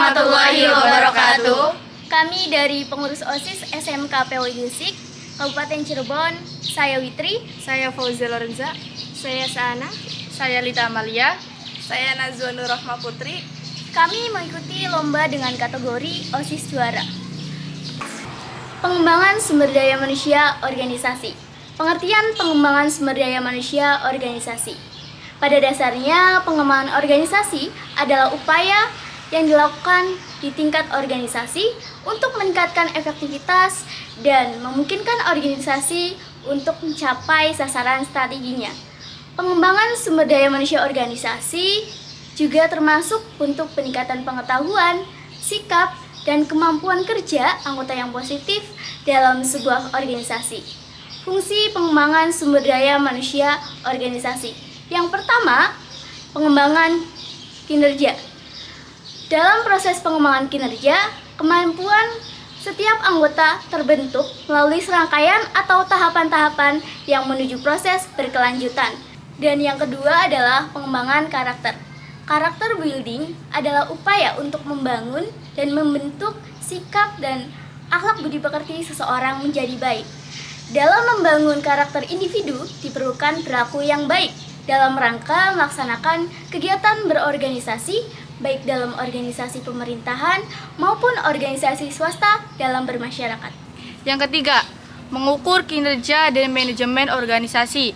warahmatullahi wabarakatuh. Kami dari pengurus OSIS SMK PWI Gresik, Kabupaten Cirebon. Saya Witri, saya Fauzia Lorenza, saya Sana, saya Lita Amalia, saya Nazwa Nur Rahma Putri. Kami mengikuti lomba dengan kategori OSIS Juara. Pengembangan sumber daya manusia organisasi. Pengertian pengembangan sumber daya manusia organisasi. Pada dasarnya, pengembangan organisasi adalah upaya yang dilakukan di tingkat organisasi untuk meningkatkan efektivitas dan memungkinkan organisasi untuk mencapai sasaran strateginya. Pengembangan sumber daya manusia organisasi juga termasuk untuk peningkatan pengetahuan, sikap, dan kemampuan kerja anggota yang positif dalam sebuah organisasi. Fungsi pengembangan sumber daya manusia organisasi. Yang pertama, pengembangan kinerja. Dalam proses pengembangan kinerja, kemampuan setiap anggota terbentuk melalui serangkaian atau tahapan-tahapan yang menuju proses berkelanjutan. Dan yang kedua adalah pengembangan karakter. Karakter building adalah upaya untuk membangun dan membentuk sikap dan akhlak budi pekerti seseorang menjadi baik. Dalam membangun karakter individu diperlukan perilaku yang baik dalam rangka melaksanakan kegiatan berorganisasi, baik dalam organisasi pemerintahan maupun organisasi swasta dalam bermasyarakat. Yang ketiga, mengukur kinerja dan manajemen organisasi.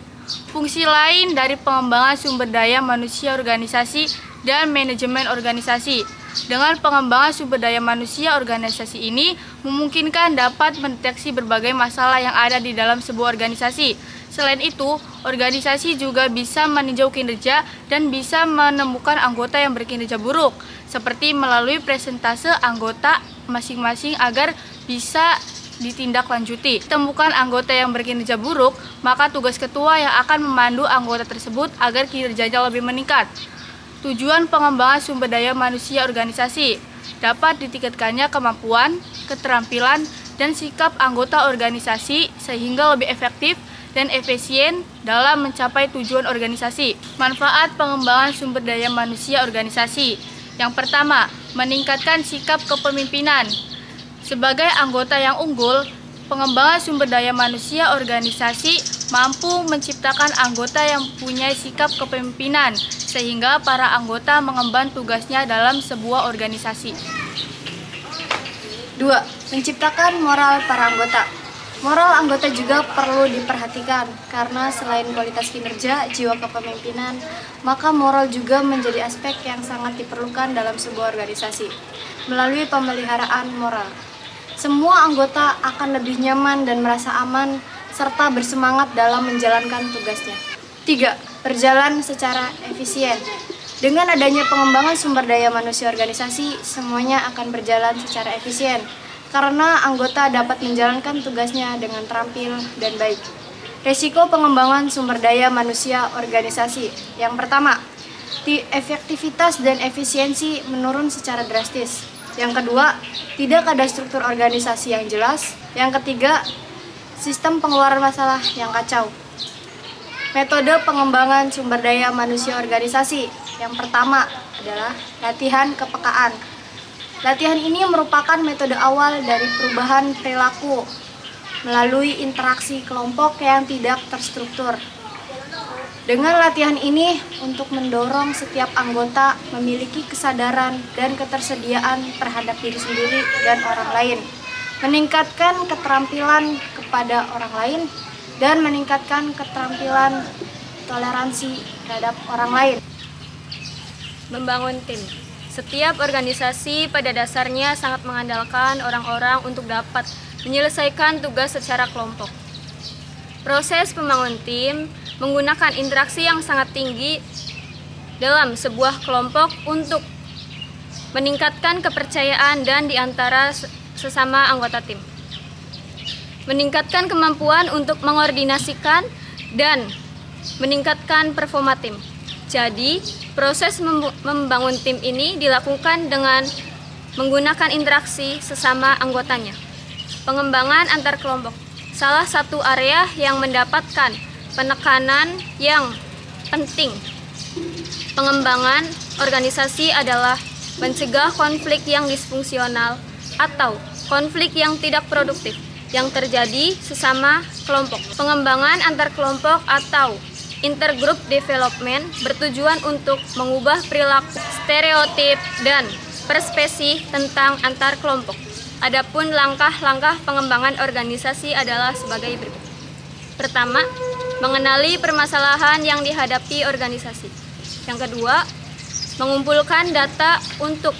Fungsi lain dari pengembangan sumber daya manusia organisasi dan manajemen organisasi. Dengan pengembangan sumber daya manusia organisasi ini memungkinkan dapat mendeteksi berbagai masalah yang ada di dalam sebuah organisasi. Selain itu, organisasi juga bisa meninjau kinerja dan bisa menemukan anggota yang berkinerja buruk, seperti melalui presentase anggota masing-masing agar bisa ditindaklanjuti. Temukan anggota yang berkinerja buruk, maka tugas ketua yang akan memandu anggota tersebut agar kinerjanya lebih meningkat. Tujuan pengembangan sumber daya manusia organisasi dapat ditingkatkannya kemampuan, keterampilan, dan sikap anggota organisasi sehingga lebih efektif dan efisien dalam mencapai tujuan organisasi. Manfaat pengembangan sumber daya manusia organisasi. Yang pertama, meningkatkan sikap kepemimpinan. Sebagai anggota yang unggul, pengembangan sumber daya manusia organisasi mampu menciptakan anggota yang punya sikap kepemimpinan, sehingga para anggota mengemban tugasnya dalam sebuah organisasi. 2. Menciptakan moral para anggota. Moral anggota juga perlu diperhatikan, karena selain kualitas kinerja, jiwa kepemimpinan, maka moral juga menjadi aspek yang sangat diperlukan dalam sebuah organisasi. Melalui pemeliharaan moral, semua anggota akan lebih nyaman dan merasa aman, serta bersemangat dalam menjalankan tugasnya. 3. Berjalan secara efisien. Dengan adanya pengembangan sumber daya manusia organisasi, semuanya akan berjalan secara efisien, karena anggota dapat menjalankan tugasnya dengan terampil dan baik. Risiko pengembangan sumber daya manusia organisasi. Yang pertama, efektivitas dan efisiensi menurun secara drastis. Yang kedua, tidak ada struktur organisasi yang jelas. Yang ketiga, sistem pengeluaran masalah yang kacau. Metode pengembangan sumber daya manusia organisasi. Yang pertama adalah latihan kepekaan. Latihan ini merupakan metode awal dari perubahan perilaku melalui interaksi kelompok yang tidak terstruktur. Dengan latihan ini untuk mendorong setiap anggota memiliki kesadaran dan ketersediaan terhadap diri sendiri dan orang lain, meningkatkan keterampilan kepada orang lain, dan meningkatkan keterampilan toleransi terhadap orang lain. Membangun tim. Setiap organisasi pada dasarnya sangat mengandalkan orang-orang untuk dapat menyelesaikan tugas secara kelompok. Proses membangun tim menggunakan interaksi yang sangat tinggi dalam sebuah kelompok untuk meningkatkan kepercayaan dan di antara sesama anggota tim. Meningkatkan kemampuan untuk mengordinasikan dan meningkatkan performa tim. Jadi, proses membangun tim ini dilakukan dengan menggunakan interaksi sesama anggotanya. Pengembangan antar kelompok. Salah satu area yang mendapatkan penekanan yang penting pengembangan organisasi adalah mencegah konflik yang disfungsional atau konflik yang tidak produktif yang terjadi sesama kelompok. Pengembangan antar kelompok atau intergroup development bertujuan untuk mengubah perilaku, stereotip, dan persepsi tentang antar kelompok. Adapun langkah-langkah pengembangan organisasi adalah sebagai berikut. Pertama, mengenali permasalahan yang dihadapi organisasi. Yang kedua, mengumpulkan data untuk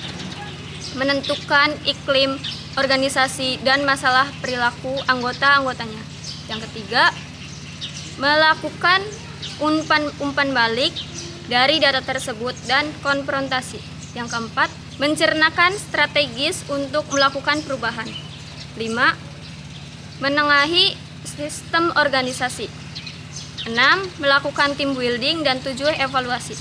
menentukan iklim organisasi dan masalah perilaku anggota-anggotanya. Yang ketiga, melakukan umpan balik dari data tersebut dan konfrontasi. Yang keempat, mencernakan strategis untuk melakukan perubahan. 5. Menengahi sistem organisasi. 6. Melakukan team building. Dan 7. Evaluasi.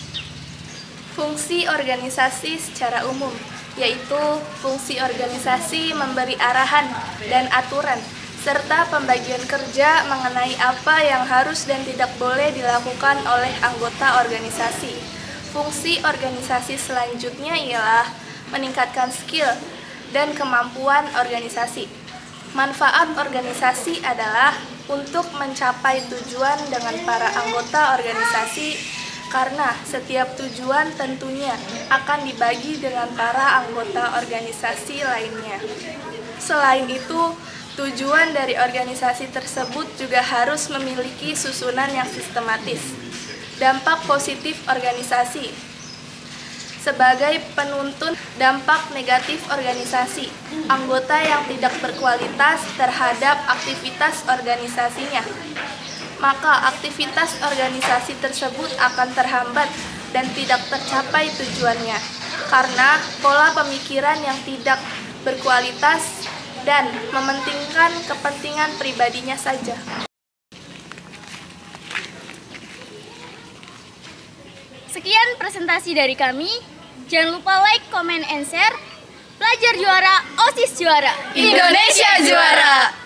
Fungsi organisasi secara umum, yaitu fungsi organisasi memberi arahan dan aturan, serta pembagian kerja mengenai apa yang harus dan tidak boleh dilakukan oleh anggota organisasi. Fungsi organisasi selanjutnya ialah meningkatkan skill dan kemampuan organisasi. Manfaat organisasi adalah untuk mencapai tujuan dengan para anggota organisasi, karena setiap tujuan tentunya akan dibagi dengan para anggota organisasi lainnya. Selain itu, tujuan dari organisasi tersebut juga harus memiliki susunan yang sistematis. Dampak positif organisasi sebagai penuntun dampak negatif organisasi, anggota yang tidak berkualitas terhadap aktivitas organisasinya, maka aktivitas organisasi tersebut akan terhambat dan tidak tercapai tujuannya karena pola pemikiran yang tidak berkualitas dan mementingkan kepentingan pribadinya saja. Sekian presentasi dari kami. Jangan lupa like, comment, and share. Pelajar juara, OSIS juara. Indonesia juara!